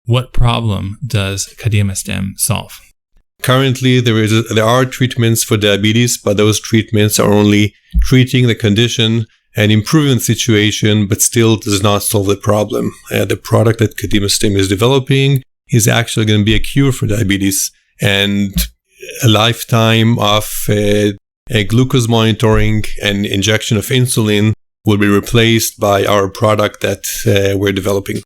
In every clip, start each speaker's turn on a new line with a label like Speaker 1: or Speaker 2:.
Speaker 1: What problem does Kadimastem solve?
Speaker 2: Currently, there are treatments for diabetes, but those treatments are only treating the condition and improving the situation, but still does not solve the problem. The product that Kadimastem is developing is actually going to be a cure for diabetes, and a lifetime of glucose monitoring and injection of insulin will be replaced by our product that we're developing.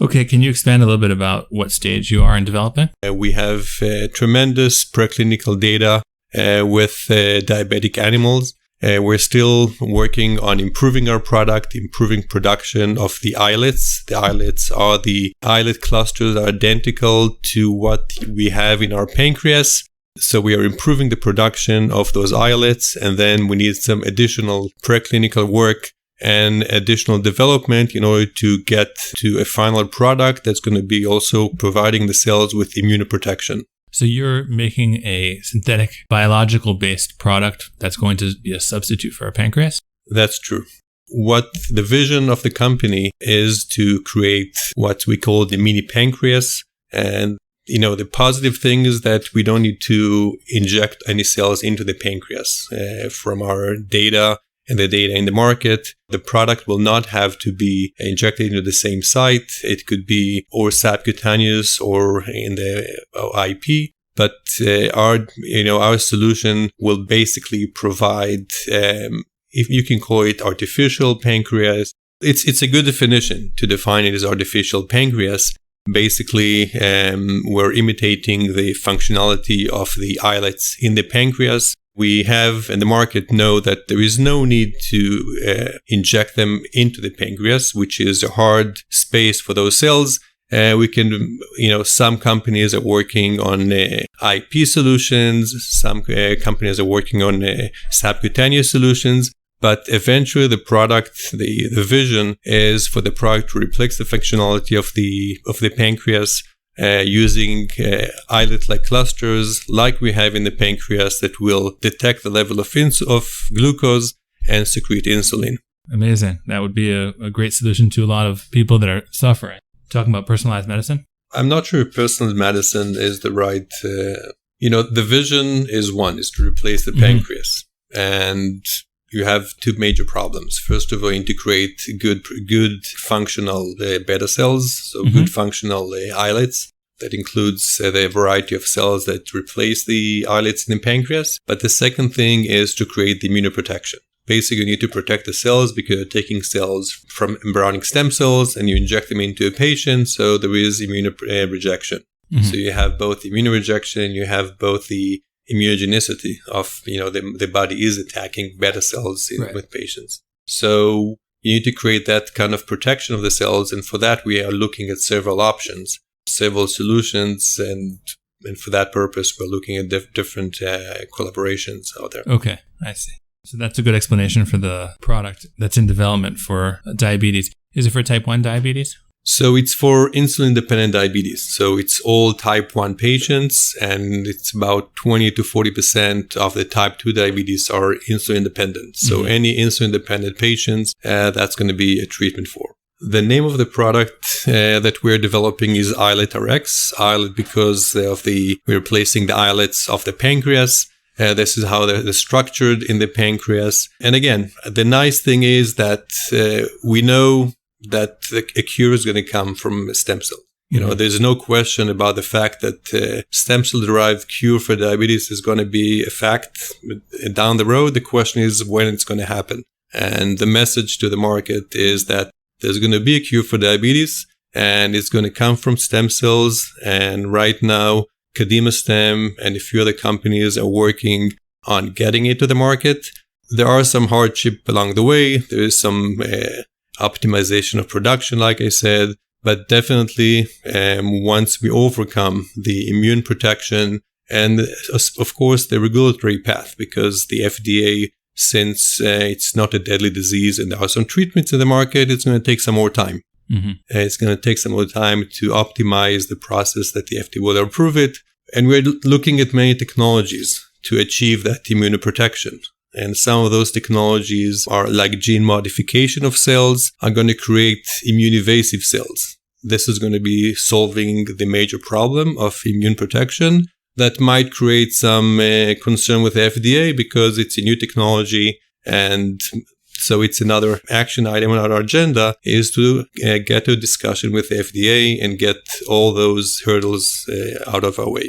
Speaker 1: Okay, can you expand a little bit about what stage you are in developing?
Speaker 2: We have tremendous preclinical data with diabetic animals. We're still working on improving our product, improving production of the islets. The islets are the islet clusters that are identical to what we have in our pancreas. So we are improving the production of those islets, and then we need some additional preclinical work and additional development in order to get to a final product that's going to be also providing the cells with immunoprotection.
Speaker 1: So you're making a synthetic biological-based product that's going to be a substitute for a pancreas?
Speaker 2: That's true. What the vision of the company is to create what we call the mini pancreas. And, the positive thing is that we don't need to inject any cells into the pancreas. From our data and the data in the market, the product will not have to be injected into the same site. It could be or subcutaneous or in the IP. But our solution will basically provide, if you can call it artificial pancreas, it's a good definition to define it as artificial pancreas. Basically, we're imitating the functionality of the islets in the pancreas. We have, and the market know that there is no need to inject them into the pancreas, which is a hard space for those cells. We can, some companies are working on IP solutions. Some companies are working on subcutaneous solutions. But eventually the product, the vision is for the product to replace the functionality of the pancreas using islet-like clusters like we have in the pancreas that will detect the level of glucose and secrete insulin.
Speaker 1: Amazing. That would be a great solution to a lot of people that are suffering. Talking about personalized medicine?
Speaker 2: I'm not sure if personalized medicine is the right... the vision is to replace the pancreas. And you have two major problems. First of all, integrate good functional beta cells, so good functional islets. That includes the variety of cells that replace the islets in the pancreas. But the second thing is to create the immunoprotection. Basically, you need to protect the cells because you're taking cells from embryonic stem cells and you inject them into a patient, so there is immunorejection. So you have both immunorejection, you have both the immunogenicity of, the body is attacking beta cells with patients. So you need to create that kind of protection of the cells. And for that, we are looking at several options, several solutions. And for that purpose, we're looking at different collaborations out there.
Speaker 1: Okay, I see. So that's a good explanation for the product that's in development for diabetes. Is it for type 1 diabetes?
Speaker 2: So it's for insulin-dependent diabetes. So it's all type 1 patients, and it's about 20 to 40% of the type 2 diabetes are insulin-dependent. So any insulin-dependent patients, that's going to be a treatment for. The name of the product that we're developing is IsletRx. Islet because we're replacing the islets of the pancreas. This is how they're structured in the pancreas. And again, the nice thing is that we know that a cure is going to come from stem cells. There's no question about the fact that stem cell-derived cure for diabetes is going to be a fact down the road. The question is when it's going to happen. And the message to the market is that there's going to be a cure for diabetes, and it's going to come from stem cells. And right now, Kadimastem and a few other companies are working on getting it to the market. There are some hardship along the way. There is some optimization of production, like I said, but definitely once we overcome the immune protection and of course the regulatory path, because the FDA, since it's not a deadly disease and there are some treatments in the market, it's going to take some more time. It's going to take some more time to optimize the process that the FDA will approve it. And we're looking at many technologies to achieve that immunoprotection. And some of those technologies are like gene modification of cells are going to create immune evasive cells. this is going to be solving the major problem of immune protection. That might create some concern with the FDA because it's a new technology, and so it's another action item on our agenda is to get a discussion with the FDA and get all those hurdles out of our way.